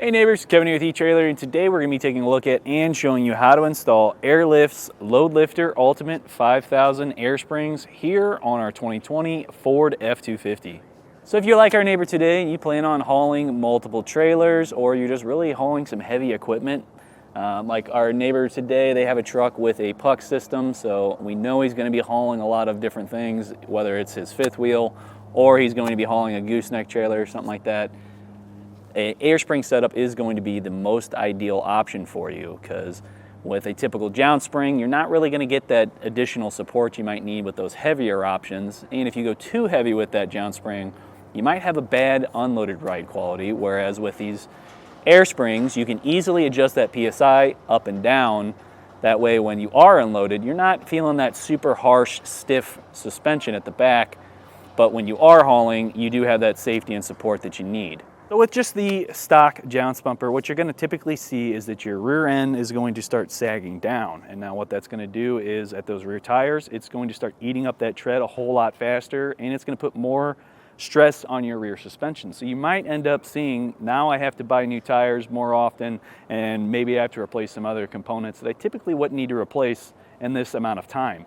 Hey neighbors, Kevin here with eTrailer, and today we're going to be taking a look at and showing you how to install Airlift's LoadLifter Ultimate 5000 air springs here on our 2020 Ford F-250. So if you're like our neighbor today and you plan on hauling multiple trailers, or you're just really hauling some heavy equipment, like our neighbor today, they have a truck with a puck system, so we know he's going to be hauling a lot of different things, whether it's his fifth wheel or he's going to be hauling a gooseneck trailer or something like that. An air spring setup is going to be the most ideal option for you, because with a typical jounce spring, you're not really going to get that additional support you might need with those heavier options. And if you go too heavy with that jounce spring, you might have a bad unloaded ride quality, whereas with these air springs, you can easily adjust that PSI up and down. That way, when you are unloaded, you're not feeling that super harsh, stiff suspension at the back, but when you are hauling, you do have that safety and support that you need. So with just the stock jounce bumper, what you're going to typically see is that your rear end is going to start sagging down. And now what that's going to do is, at those rear tires, it's going to start eating up that tread a whole lot faster, and it's going to put more stress on your rear suspension. So you might end up seeing, now I have to buy new tires more often, and maybe I have to replace some other components that I typically wouldn't need to replace in this amount of time.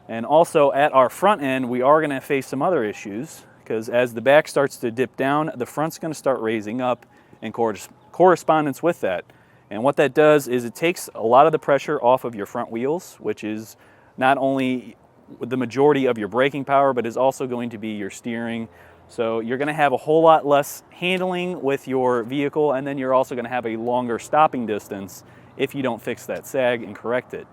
And also at our front end, we are going to face some other issues, because as the back starts to dip down, the front's going to start raising up in correspondence with that. And what that does is it takes a lot of the pressure off of your front wheels, which is not only the majority of your braking power, but is also going to be your steering. So you're going to have a whole lot less handling with your vehicle, and then you're also going to have a longer stopping distance if you don't fix that sag and correct it.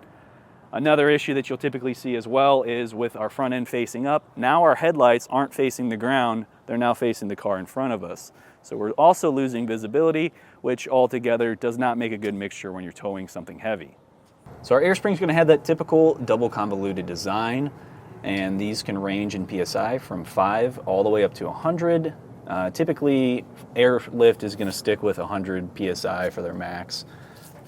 Another issue that you'll typically see as well is with our front end facing up. Now our headlights aren't facing the ground, they're now facing the car in front of us. So we're also losing visibility, which altogether does not make a good mixture when you're towing something heavy. So our air spring is going to have that typical double convoluted design, and these can range in PSI from 5 all the way up to 100. Typically, Airlift is going to stick with 100 PSI for their max.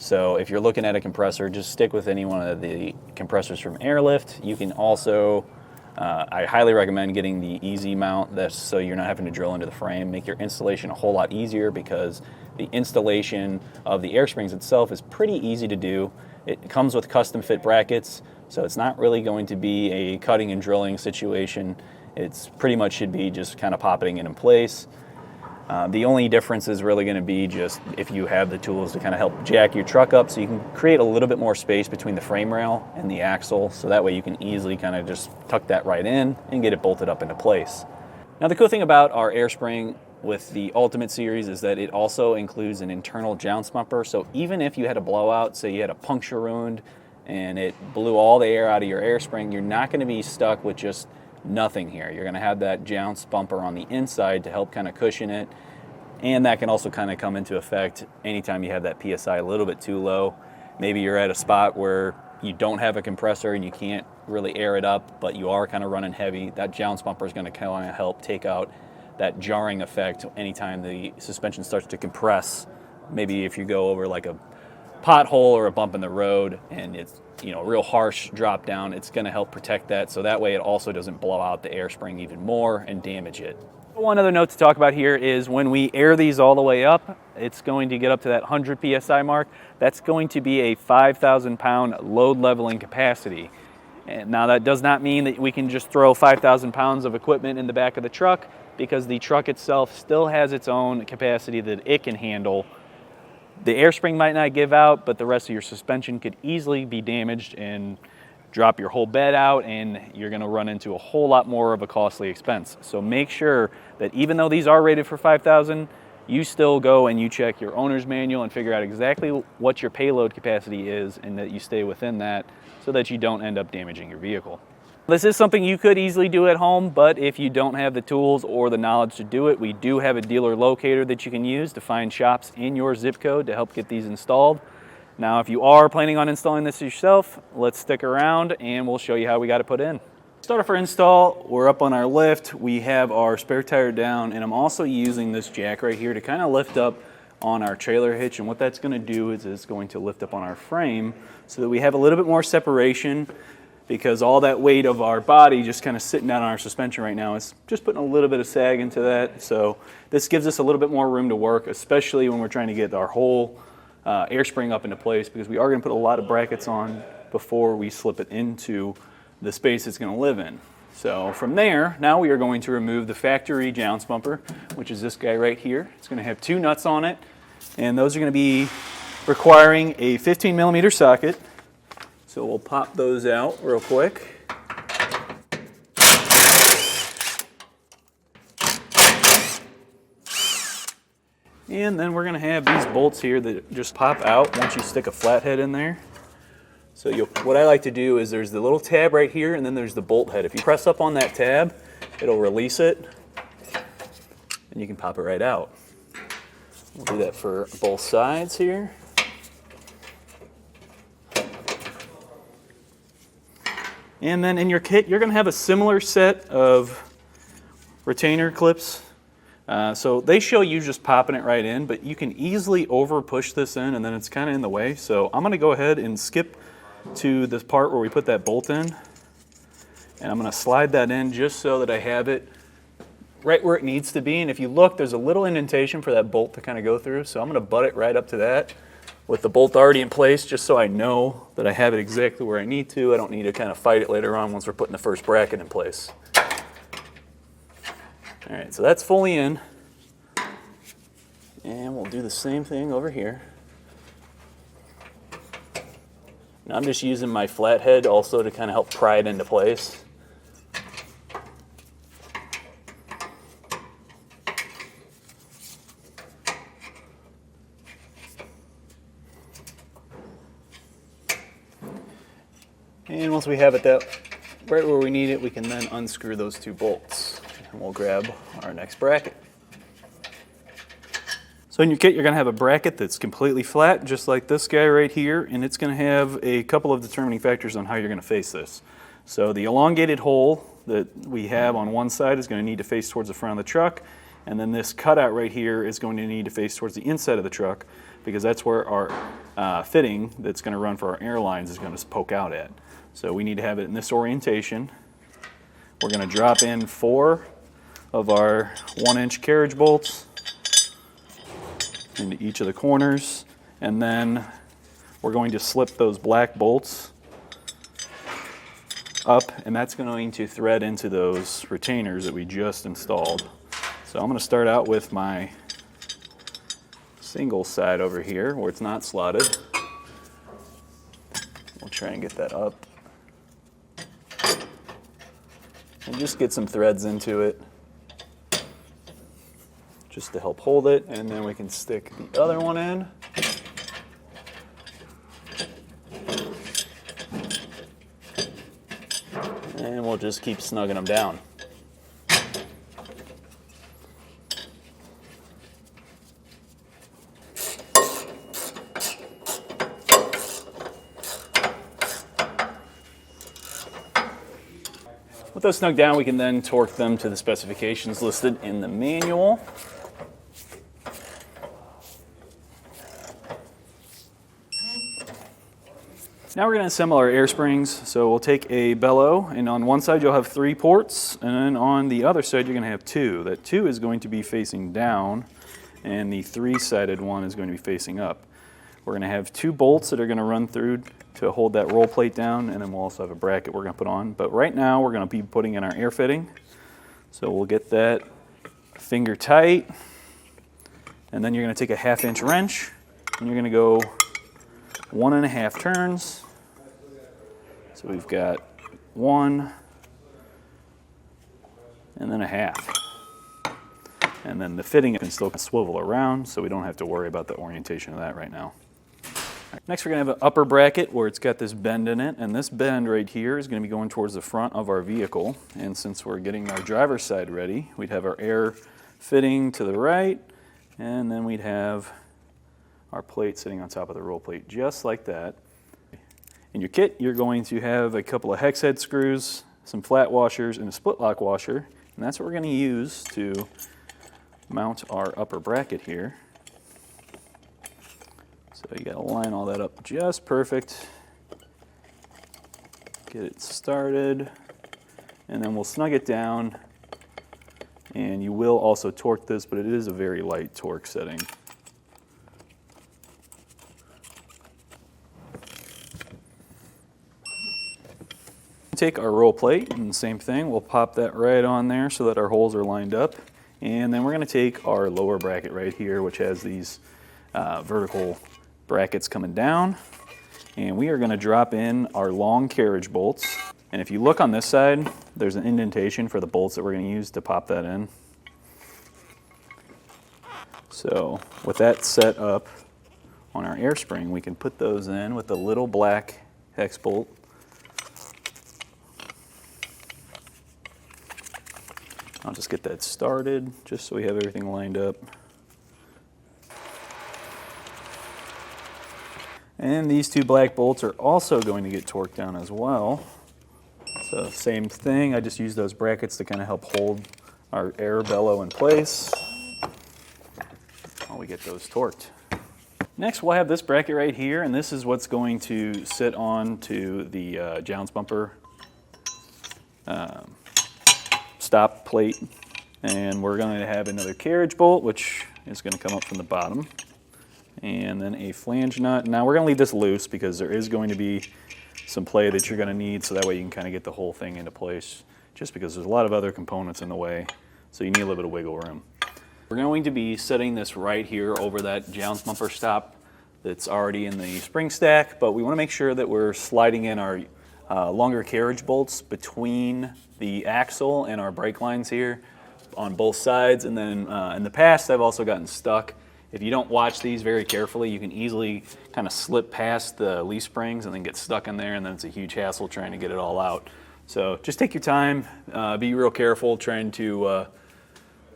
So if you're looking at a compressor, just stick with any one of the compressors from Airlift. You can also, I highly recommend getting the easy mount, that's so you're not having to drill into the frame. Make your installation a whole lot easier, because the installation of the air springs itself is pretty easy to do. It comes with custom fit brackets, so it's not really going to be a cutting and drilling situation. It's pretty much should be just kind of popping it in place. The only difference is really going to be just if you have the tools to kind of help jack your truck up, so you can create a little bit more space between the frame rail and the axle, so that way you can easily kind of just tuck that right in and get it bolted up into place. Now the cool thing about our air spring with the Ultimate series is that it also includes an internal jounce bumper, so even if you had a blowout, say you had a puncture wound and it blew all the air out of your air spring, you're not going to be stuck with just nothing here. You're going to have that jounce bumper on the inside to help kind of cushion it, and that can also kind of come into effect anytime you have that PSI a little bit too low. Maybe you're at a spot where you don't have a compressor and you can't really air it up, but you are kind of running heavy. That jounce bumper is going to kind of help take out that jarring effect anytime the suspension starts to compress. Maybe if you go over like a pothole or a bump in the road and it's, you know, real harsh drop down, it's going to help protect that, so that way it also doesn't blow out the air spring even more and damage it. One other note to talk about here is when we air these all the way up, it's going to get up to that 100 PSI mark. That's going to be a 5,000 pound load leveling capacity. And now that does not mean that we can just throw 5,000 pounds of equipment in the back of the truck, because the truck itself still has its own capacity that it can handle. The air spring might not give out, but the rest of your suspension could easily be damaged and drop your whole bed out, and you're going to run into a whole lot more of a costly expense. So make sure that even though these are rated for 5,000, you still go and you check your owner's manual and figure out exactly what your payload capacity is, and that you stay within that so that you don't end up damaging your vehicle. This is something you could easily do at home, but if you don't have the tools or the knowledge to do it, we do have a dealer locator that you can use to find shops in your zip code to help get these installed. Now, if you are planning on installing this yourself, let's stick around and we'll show you how we got it put in. Start off our install, we're up on our lift, we have our spare tire down, and I'm also using this jack right here to kind of lift up on our trailer hitch, and what that's going to do is it's going to lift up on our frame so that we have a little bit more separation because all that weight of our body just kind of sitting down on our suspension right now is just putting a little bit of sag into that. So this gives us a little bit more room to work, especially when we're trying to get our whole air spring up into place, because we are going to put a lot of brackets on before we slip it into the space it's going to live in. So from there, now we are going to remove the factory jounce bumper, which is this guy right here. It's going to have 2 nuts on it, and those are going to be requiring a 15mm socket. So we'll pop those out real quick. And then we're going to have these bolts here that just pop out once you stick a flathead in there. So what I like to do is there's the little tab right here, and then there's the bolt head. If you press up on that tab, it'll release it, and you can pop it right out. We'll do that for both sides here. And then in your kit, you're going to have a similar set of retainer clips. So they show you just popping it right in, but you can easily over push this in, and then it's kind of in the way. So I'm going to go ahead and skip to this part where we put that bolt in, and I'm going to slide that in just so that I have it right where it needs to be. And if you look, there's a little indentation for that bolt to kind of go through, so I'm going to butt it right up to that with the bolt already in place, just so I know that I have it exactly where I need to. I don't need to kind of fight it later on once we're putting the first bracket in place. All right, so that's fully in, and we'll do the same thing over here. Now I'm just using my flathead also to kind of help pry it into place. And once we have it right where we need it, we can then unscrew those 2 bolts, and we'll grab our next bracket. So in your kit, you're going to have a bracket that's completely flat, just like this guy right here, and it's going to have a couple of determining factors on how you're going to face this. So the elongated hole that we have on one side is going to need to face towards the front of the truck, and then this cutout right here is going to need to face towards the inside of the truck, because that's where our fitting that's going to run for our airlines is going to poke out at. So we need to have it in this orientation. We're going to drop in 4 of our 1-inch carriage bolts into each of the corners, and then we're going to slip those black bolts up, and that's going to thread into those retainers that we just installed. So I'm going to start out with my single side over here where it's not slotted. We'll try and get that up and just get some threads into it just to help hold it, and then we can stick the other one in. And we'll just keep snugging them down. With those snug down, we can then torque them to the specifications listed in the manual. Now we're going to assemble our air springs. So we'll take a bellow, and on one side you'll have 3 ports, and then on the other side you're going to have 2. That 2 is going to be facing down, and the 3-sided one is going to be facing up. We're going to have 2 bolts that are going to run through to hold that roll plate down, and then we'll also have a bracket we're going to put on. But right now we're going to be putting in our air fitting. So we'll get that finger tight, and then you're going to take a 1/2-inch wrench, and you're going to go 1.5 turns. So we've got 1 and then a 1/2. And then the fitting can still swivel around, so we don't have to worry about the orientation of that right now. Next, we're going to have an upper bracket where it's got this bend in it, and this bend right here is going to be going towards the front of our vehicle. And since we're getting our driver's side ready, we'd have our air fitting to the right, and then we'd have our plate sitting on top of the roll plate, just like that. In your kit, you're going to have a couple of hex head screws, some flat washers, and a split lock washer, and that's what we're going to use to mount our upper bracket here. So you got to line all that up just perfect. get it started, and then we'll snug it down. And you will also torque this, but it is a very light torque setting. Take our roll plate, and the same thing, we'll pop that right on there so that our holes are lined up. And then we're going to take our lower bracket right here, which has these vertical brackets coming down, and we are going to drop in our long carriage bolts. And if you look on this side, there's an indentation for the bolts that we're going to use to pop that in. So with that set up on our air spring, we can put those in with the little black hex bolt. I'll just get that started just so we have everything lined up. And these two black bolts are also going to get torqued down as well. So same thing, I just use those brackets to kind of help hold our air bellow in place while we get those torqued. Next we'll have this bracket right here, and this is what's going to sit on to the jounce bumper stop plate. And we're going to have another carriage bolt, which is going to come up from the bottom, and then a flange nut. Now we're going to leave this loose because there is going to be some play that you're going to need, so that way you can kind of get the whole thing into place, just because there's a lot of other components in the way, so you need a little bit of wiggle room. We're going to be setting this right here over that jounce bumper stop that's already in the spring stack, but we want to make sure that we're sliding in our longer carriage bolts between the axle and our brake lines here on both sides. And then in the past I've also gotten stuck. If you don't watch these very carefully, you can easily kind of slip past the leaf springs and then get stuck in there, and then it's a huge hassle trying to get it all out. So just take your time, be real careful trying to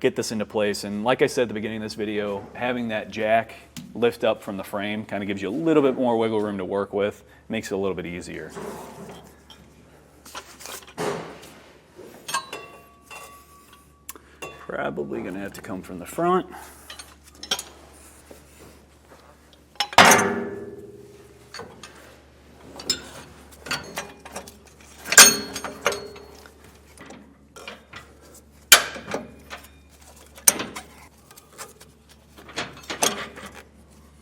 get this into place. And like I said at the beginning of this video, having that jack lift up from the frame kind of gives you a little bit more wiggle room to work with, makes it a little bit easier. Probably going to have to come from the front.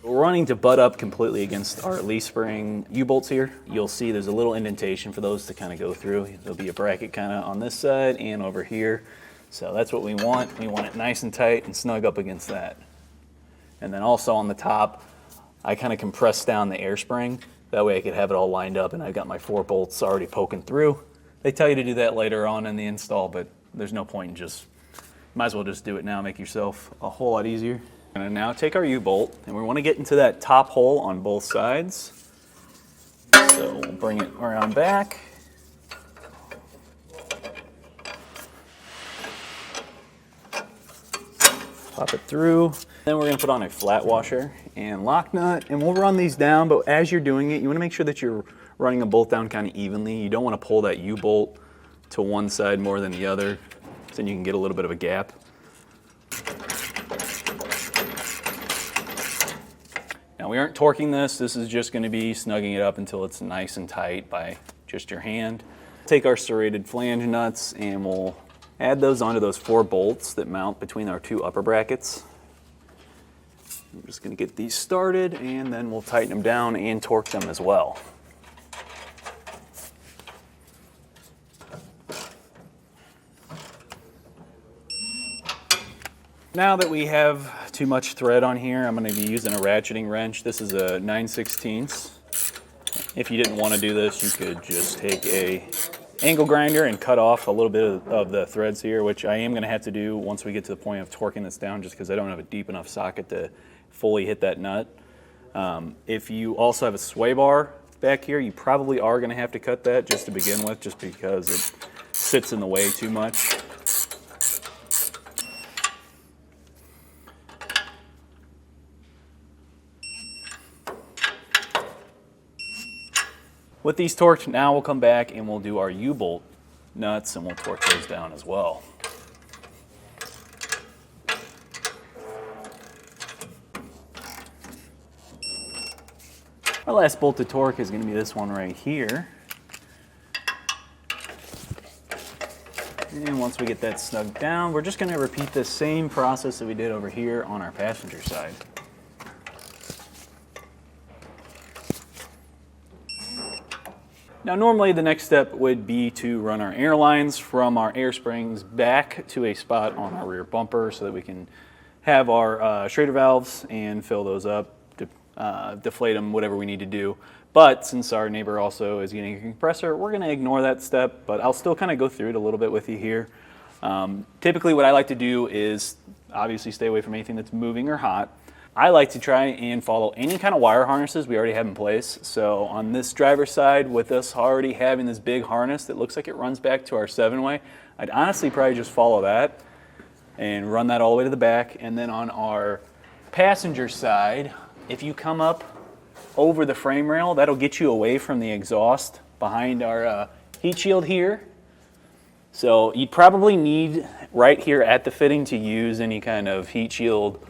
We're running to butt up completely against our leaf spring U-bolts here. You'll see there's a little indentation for those to kind of go through. There'll be a bracket kind of on this side and over here. So that's what we want. We want it nice and tight and snug up against that. And then also on the top, I kind of compress down the air spring. That way I could have it all lined up, and I've got my 4 bolts already poking through. They tell you to do that later on in the install, but there's no point in just, might as well just do it now, make yourself a whole lot easier. We're gonna now take our U-bolt, and we want to get into that top hole on both sides. So we'll bring it around back. Pop it through. Then we're going to put on a flat washer and lock nut, and we'll run these down, but as you're doing it, you want to make sure that you're running them both down kind of evenly. You don't want to pull that U-bolt to one side more than the other, so then you can get a little bit of a gap. Now we aren't torquing this. This is just going to be snugging it up until it's nice and tight by just your hand. Take our serrated flange nuts and we'll add those onto those 4 bolts that mount between our 2 upper brackets. I'm just going to get these started, and then we'll tighten them down and torque them as well. Now that we have too much thread on here, I'm going to be using a ratcheting wrench. This is a 9/16. If you didn't want to do this, you could just take a angle grinder and cut off a little bit of the threads here, which I am going to have to do once we get to the point of torquing this down, just because I don't have a deep enough socket to fully hit that nut. If you also have a sway bar back here, you probably are going to have to cut that just to begin with, just because it sits in the way too much. With these torqued, now we'll come back and we'll do our U-bolt nuts, and we'll torque those down as well. Our last bolt to torque is going to be this one right here. And once we get that snug down, we're just going to repeat the same process that we did over here on our passenger side. Now normally the next step would be to run our air lines from our air springs back to a spot on our rear bumper so that we can have our Schrader valves and fill those up, deflate them, whatever we need to do. But since our neighbor also is getting a compressor, we're going to ignore that step, but I'll still kind of go through it a little bit with you here. Typically what I like to do is obviously stay away from anything that's moving or hot. I like to try and follow any kind of wire harnesses we already have in place. So on this driver's side, with us already having this big harness that looks like it runs back to our 7-way, I'd honestly probably just follow that and run that all the way to the back. And then on our passenger side, if you come up over the frame rail, that'll get you away from the exhaust behind our heat shield here. So you'd probably need right here at the fitting to use any kind of heat shield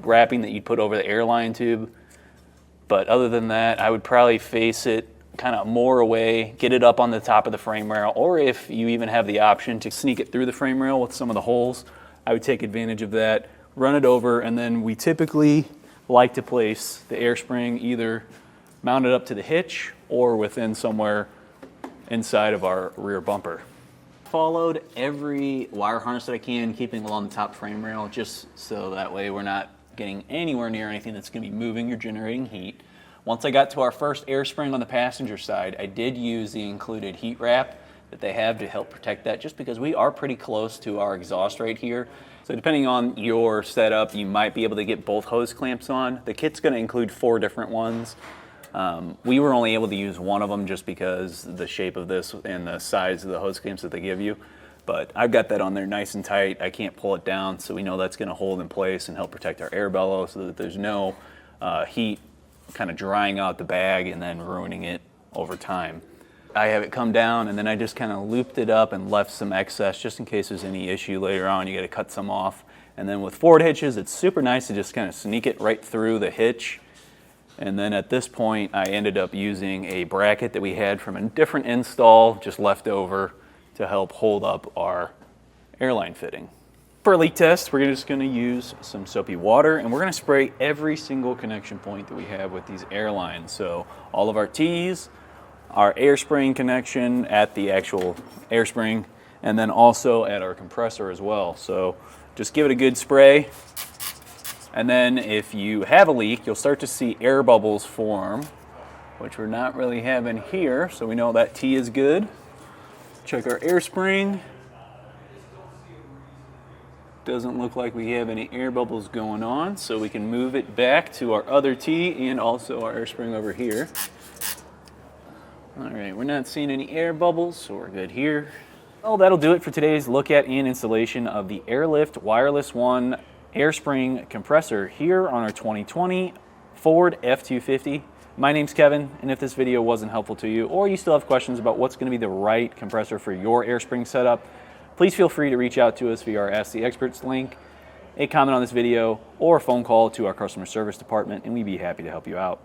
wrapping that you'd put over the airline tube. But other than that, I would probably face it kind of more away, get it up on the top of the frame rail, or if you even have the option to sneak it through the frame rail with some of the holes, I would take advantage of that, run it over, and then we typically like to place the air spring either mounted up to the hitch or within somewhere inside of our rear bumper. Followed every wire harness that I can, keeping along the top frame rail, just so that way we're not getting anywhere near anything that's going to be moving or generating heat. Once I got to our first air spring on the passenger side, I did use the included heat wrap that they have to help protect that, just because we are pretty close to our exhaust right here. So depending on your setup, you might be able to get both hose clamps on. The kit's going to include 4 different ones. We were only able to use one of them just because the shape of this and the size of the hose clamps that they give you. But I've got that on there nice and tight. I can't pull it down, so we know that's going to hold in place and help protect our air bellow so that there's no heat kind of drying out the bag and then ruining it over time. I have it come down, and then I just kind of looped it up and left some excess just in case there's any issue later on. You got to cut some off. And then with Ford hitches, it's super nice to just kind of sneak it right through the hitch. And then at this point, I ended up using a bracket that we had from a different install, just left over, to help hold up our airline fitting. For a leak test, we're just going to use some soapy water, and we're going to spray every single connection point that we have with these airlines. So all of our T's, our air spring connection at the actual air spring, and then also at our compressor as well. So just give it a good spray. And then if you have a leak, you'll start to see air bubbles form, which we're not really having here. So we know that T is good. Check our air spring. Doesn't look like we have any air bubbles going on, so we can move it back to our other T and also our air spring over here. All right, we're not seeing any air bubbles, so we're good here. Well, that'll do it for today's look at and installation of the Airlift Wireless One air spring compressor here on our 2020 Ford F-250. My name's Kevin, and if this video wasn't helpful to you, or you still have questions about what's going to be the right compressor for your air spring setup, please feel free to reach out to us via our Ask the Experts link, a comment on this video, or a phone call to our customer service department, and we'd be happy to help you out.